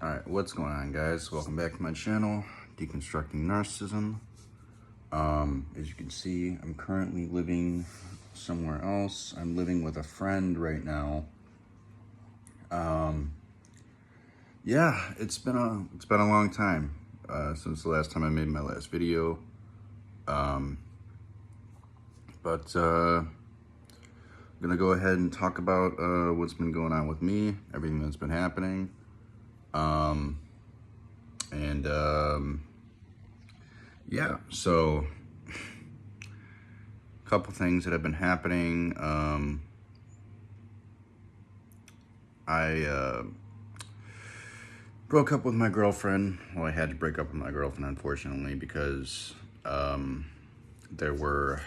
Alright, what's going on, guys? Welcome back to my channel, Deconstructing Narcissism. As you can see, I'm currently living somewhere else. I'm living with a friend right now. Yeah, it's been a long time since the last time I made my last video. But I'm gonna go ahead and talk about what's been going on with me, everything that's been happening. Yeah, so a couple things that have been happening. I broke up with my girlfriend. Well, I had to break up with my girlfriend, unfortunately, because there were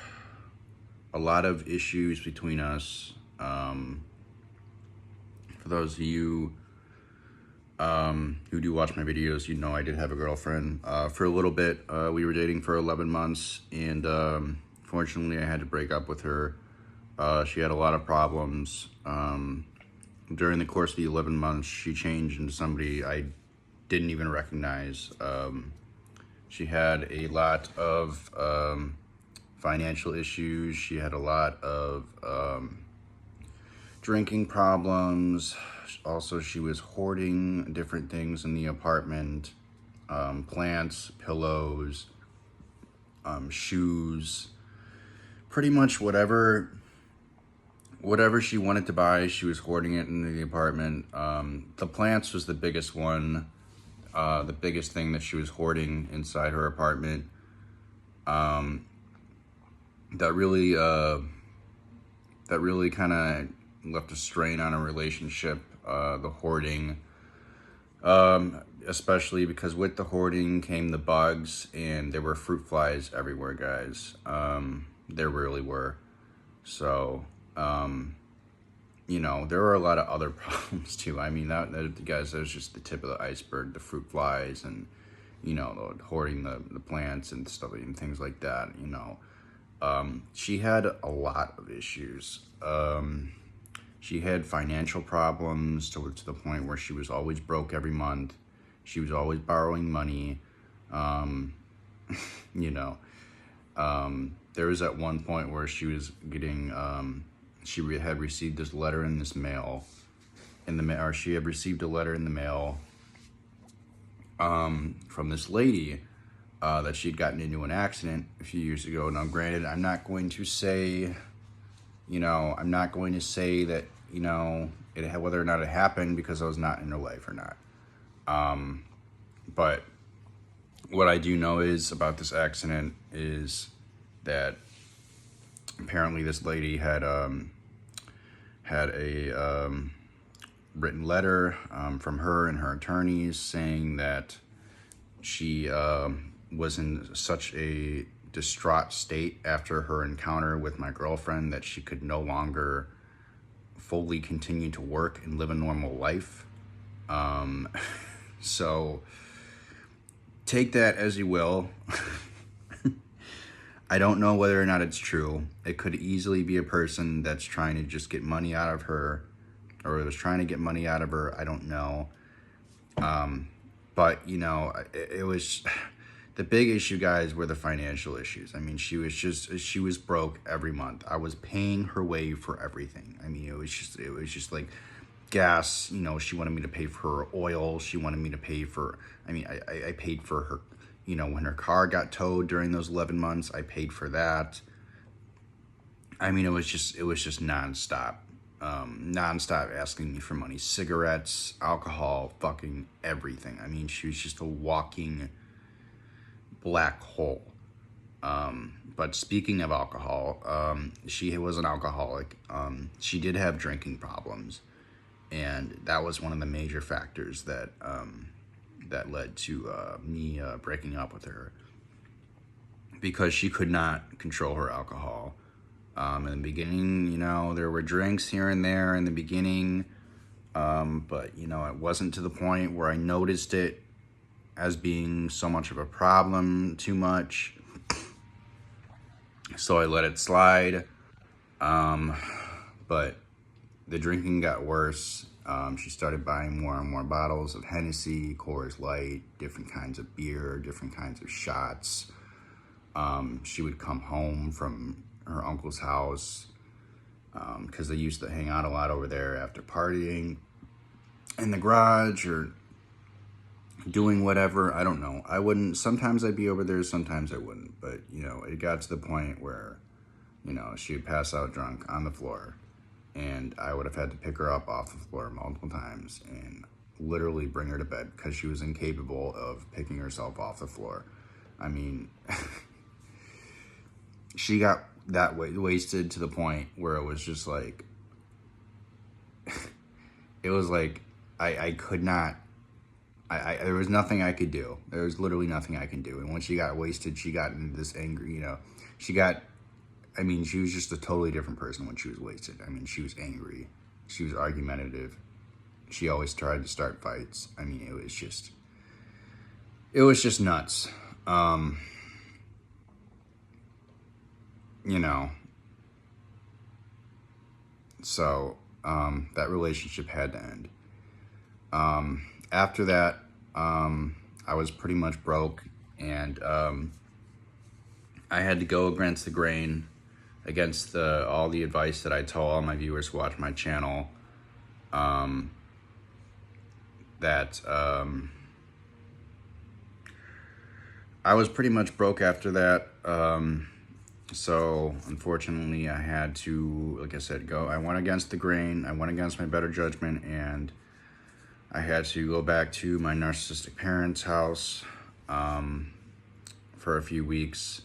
a lot of issues between us. For those of you who do watch my videos, you know I did have a girlfriend for a little bit. We were dating for 11 months, and fortunately I had to break up with her. She had a lot of problems. During the course of the 11 months, she changed into somebody I didn't even recognize. She had a lot of financial issues. She had a lot of drinking problems. Also, she was hoarding different things in the apartment, plants, pillows, shoes, pretty much whatever she wanted to buy, she was hoarding it in the apartment. The plants was the biggest one, the biggest thing that she was hoarding inside her apartment. That really kind of left a strain on a relationship, the hoarding. Especially because with the hoarding came the bugs, and there were fruit flies everywhere, guys. There really were. So, you know, there were a lot of other problems too. I mean, that guys, that was just the tip of the iceberg, the fruit flies and, you know, the hoarding the plants and stuff and things like that, you know. She had a lot of issues. She had financial problems to the point where she was always broke every month. She was always borrowing money. You know, there was at one point where she was getting, had received this letter in this mail, or she had received a letter in the mail from this lady that she'd gotten into an accident a few years ago. Now, granted, I'm not going to say, you know, that, you know, whether or not it happened, because I was not in her life or not. But what I do know is about this accident is that apparently this lady had a written letter from her and her attorneys saying that she was in such a distraught state after her encounter with my girlfriend that she could no longer fully continue to work and live a normal life. So take that as you will. I don't know whether or not it's true. It could easily be a person that's trying to just get money out of her, or was trying to get money out of her. I don't know. But, you know, it was, the big issue, guys, were the financial issues. I mean, she was broke every month. I was paying her way for everything. I mean, it was just like gas. You know, she wanted me to pay for her oil. She wanted me to pay for, I mean, I paid for her, you know, when her car got towed during those 11 months, I paid for that. I mean, it was just nonstop. Nonstop asking me for money, cigarettes, alcohol, fucking everything. I mean, she was just a walking black hole. But speaking of alcohol, she was an alcoholic. She did have drinking problems, and that was one of the major factors that that led to me breaking up with her, because she could not control her alcohol. In the beginning, you know, there were drinks here and there in the beginning, but, you know, it wasn't to the point where I noticed it as being so much of a problem, too much. So I let it slide. But the drinking got worse. She started buying more and more bottles of Hennessy, Coors Light, different kinds of beer, different kinds of shots. She would come home from her uncle's house because they used to hang out a lot over there after partying in the garage or doing whatever. I don't know. I wouldn't. Sometimes I'd be over there, sometimes I wouldn't. But, it got to the point where, she would pass out drunk on the floor. And I would have had to pick her up off the floor multiple times and literally bring her to bed because she was incapable of picking herself off the floor. I mean, she got that wasted to the point where it was just like, it was like, I could not, there was nothing I could do. There was literally nothing I can do. And when she got wasted, she got into this angry, she was just a totally different person when she was wasted. She was angry. She was argumentative. She always tried to start fights. It was just nuts. So, that relationship had to end. After that, I was pretty much broke, and I had to go against the grain, against all the advice that I told all my viewers who watch my channel, that I was pretty much broke after that. So unfortunately I had to, like I said, I went against the grain, I went against my better judgment, and I had to go back to my narcissistic parents' house for a few weeks.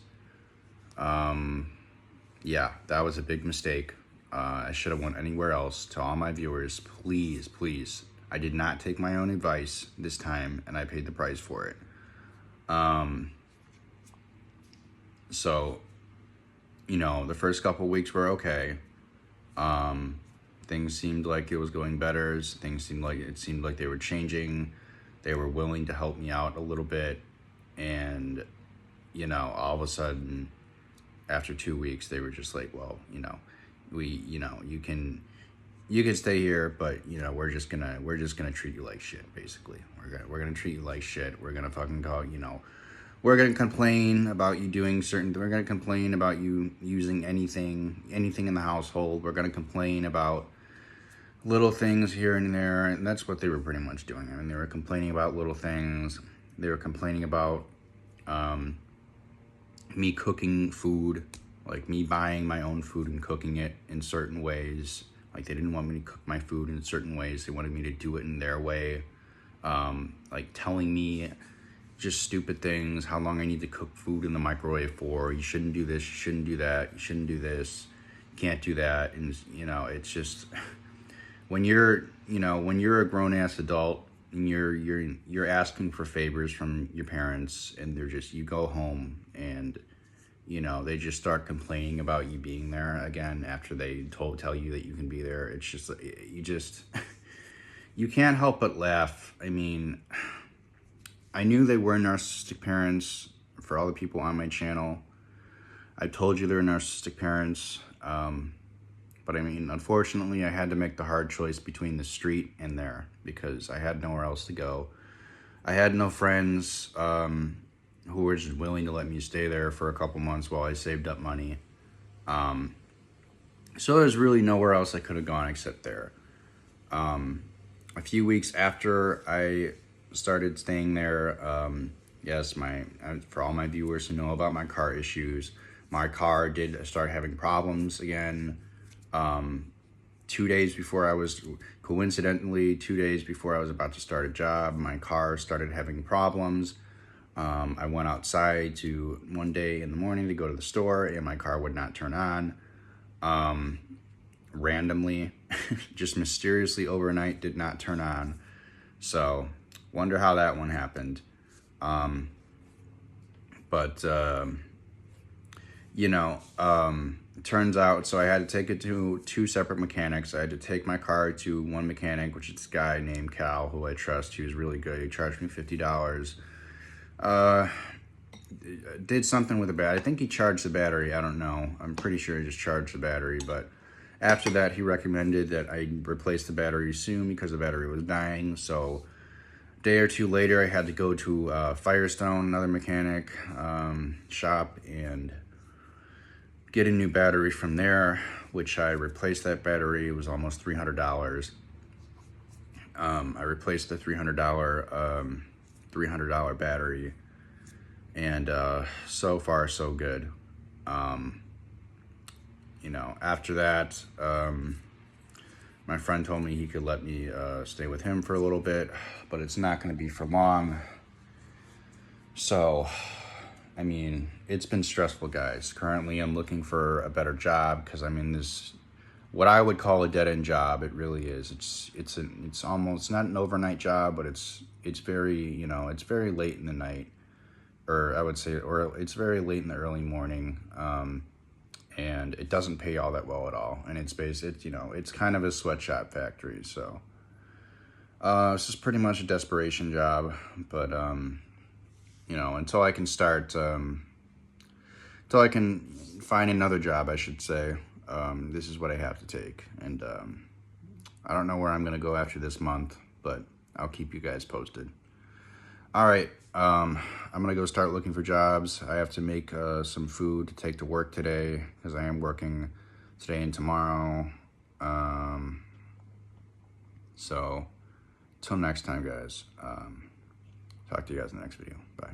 Yeah, that was a big mistake. I should have went anywhere else. To all my viewers, please, please, I did not take my own advice this time, and I paid the price for it. So, the first couple weeks were okay. Things seemed like it was going better. It seemed like they were changing. They were willing to help me out a little bit. And, all of a sudden, after 2 weeks, they were just like, well, you can stay here, but we're just gonna treat you like shit. Basically, we're gonna treat you like shit. We're gonna fucking call, we're gonna complain about you doing we're gonna complain about you using anything in the household. We're gonna complain about little things here and there, and that's what they were pretty much doing. They were complaining about little things. They were complaining about me cooking food, like me buying my own food and cooking it in certain ways. Like they didn't want me to cook my food in certain ways. They wanted me to do it in their way. Like telling me just stupid things, how long I need to cook food in the microwave for. You shouldn't do this, you shouldn't do that, you shouldn't do this, you can't do that. And it's just, when you're a grown-ass adult and you're asking for favors from your parents, and you go home and they just start complaining about you being there again after they tell you that you can be there. It's just, you can't help but laugh. I knew they were narcissistic parents for all the people on my channel. I told you they were narcissistic parents. But unfortunately, I had to make the hard choice between the street and there because I had nowhere else to go. I had no friends who were just willing to let me stay there for a couple months while I saved up money. So there's really nowhere else I could have gone except there. A few weeks after I started staying there, yes, for all my viewers who know about my car issues, my car did start having problems again. 2 days before coincidentally, 2 days before I was about to start a job, my car started having problems. I went outside one day in the morning to go to the store, and my car would not turn on. Randomly, just mysteriously overnight, did not turn on. So, wonder how that one happened. It turns out, so I had to take it to 2 separate mechanics. I had to take my car to one mechanic, which is this guy named Cal, who I trust. He was really good. He charged me $50. Did something with the battery. I think he charged the battery. I don't know. I'm pretty sure he just charged the battery. But After that, he recommended that I replace the battery soon because the battery was dying. So a day or two later, I had to go to Firestone, another mechanic shop, and get a new battery from there, which I replaced that battery. It was almost $300. I replaced the $300 battery, and so far so good. You know, after that, my friend told me he could let me stay with him for a little bit, but it's not going to be for long. So, I mean, it's been stressful, guys. Currently, I'm looking for a better job because I'm in this, what I would call a dead-end job. It really is. It's almost not an overnight job, but it's very, you know, it's very late in the night, or I would say, or it's very late in the early morning. And it doesn't pay all that well at all. And it's you know, it's kind of a sweatshop factory. So, this is pretty much a desperation job, but, you know, until I can start, until I can find another job, I should say, this is what I have to take. And, I don't know where I'm going to go after this month, but I'll keep you guys posted. All right, I'm gonna go start looking for jobs. I have to make some food to take to work today because I am working today and tomorrow. So, till next time, guys. Talk to you guys in the next video. Bye.